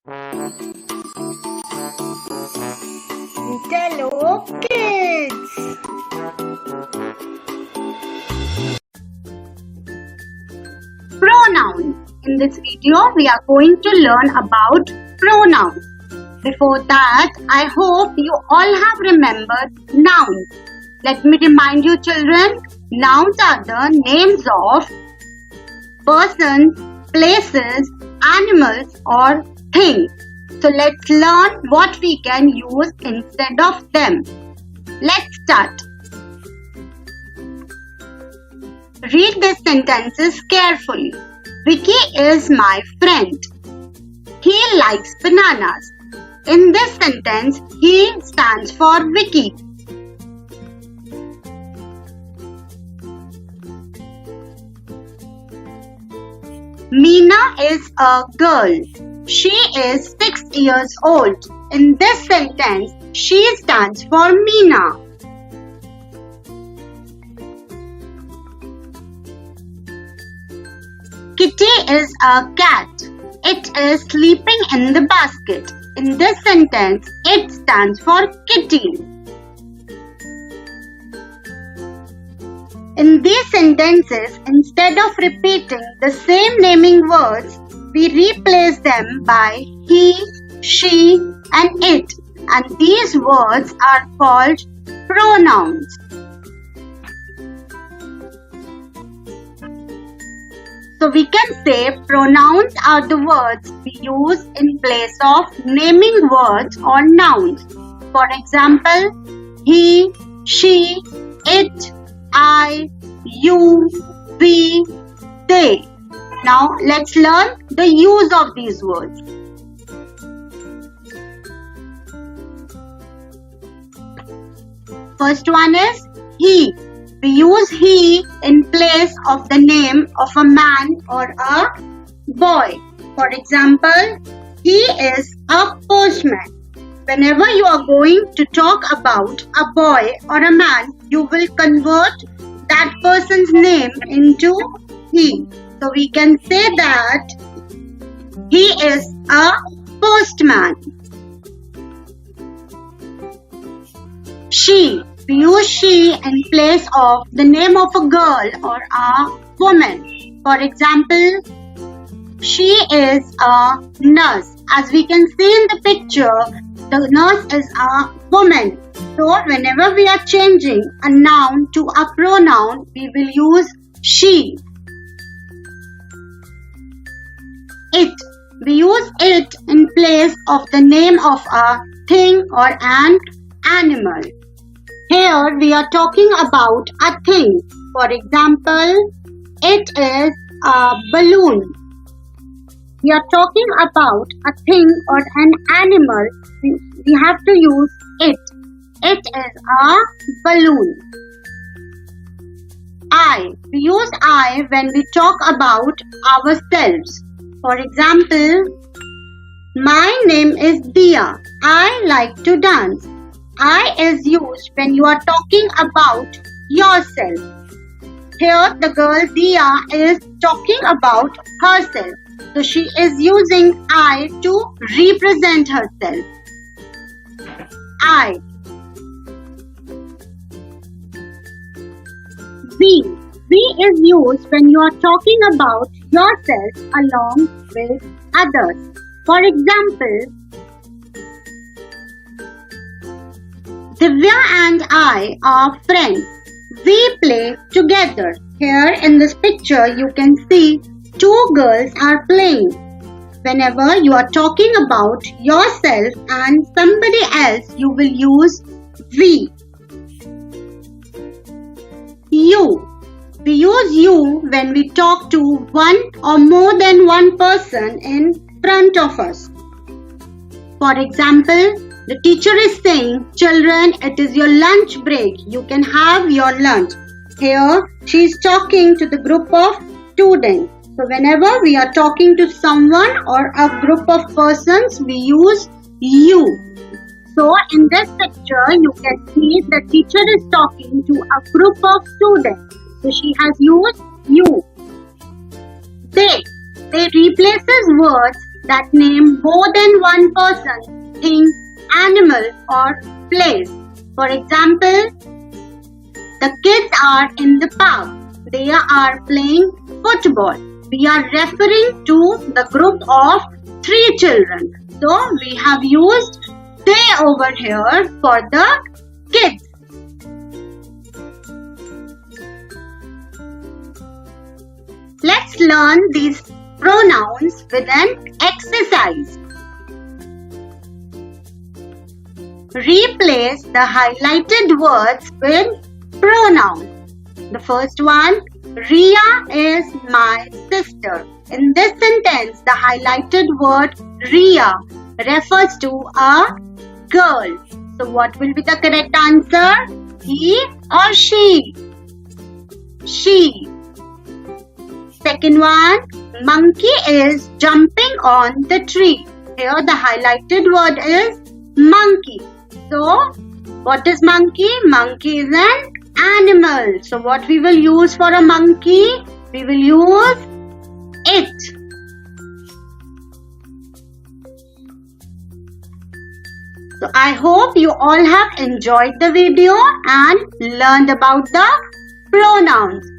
Intello Kids. Pronoun. In this video, we are going to learn about pronouns. Before that, I hope you all have remembered nouns. Let me remind you children, nouns are the names of persons, places, animals or things. So let's learn what we can use instead of them. Let's start. Read these sentences carefully. Vicky is my friend. He likes bananas. In this sentence, he stands for Vicky. Meena is a girl. She is 6 years old. In this sentence, she stands for Meena. Kitty is a cat. It is sleeping in the basket. In this sentence, it stands for kitty. In these sentences, instead of repeating the same naming words, we replace them by he, she, and it, and these words are called pronouns. So we can say pronouns are the words we use in place of naming words or nouns. For example, he, she, it, I, you, we, they. Now let's learn the use of these words. First one is he. We use he in place of the name of a man or a boy. For example, he is a postman. Whenever you are going to talk about a boy or a man, you will convert that person's name into he. So we can say that he is a postman. She. We use she in place of the name of a girl or a woman. For example, she is a nurse. As we can see in the picture, the nurse is a woman. So whenever we are changing a noun to a pronoun, we will use she. It. We use it in place of the name of a thing or an animal. Here we are talking about a thing. For example, it is a balloon. We are talking about a thing or an animal. We have to use it. It is a balloon. I. We use I when we talk about ourselves. For example, my name is Dia. I like to dance. I is used when you are talking about yourself. Here the girl Dia is talking about herself. So she is using I to represent herself. I. We. We is used when you are talking about yourself along with others. For example, Divya and I are friends. We play together. Here in this picture, you can see two girls are playing. Whenever you are talking about yourself and somebody else, you will use we. You. We use you when we talk to one or more than one person in front of us. For example, the teacher is saying, children, it is your lunch break. You can have your lunch. Here, she is talking to the group of students. So, whenever we are talking to someone or a group of persons, we use you. So, in this picture, you can see the teacher is talking to a group of students. So, she has used you. They replaces words that name more than one person, thing, animal or place. For example, the kids are in the park. They are playing football. We are referring to the group of 3 children. So we have used they over here for the kids. Let's learn these pronouns with an exercise. Replace the highlighted words with pronouns. The first one, Ria is my sister. In this sentence, the highlighted word Ria refers to a girl. So what will be the correct answer? He or she? She. Second one, monkey is jumping on the tree. Here the highlighted word is monkey. So what is monkey? Monkey is an animal. So what we will use for a monkey? We will use it. So I hope you all have enjoyed the video and learned about the pronouns.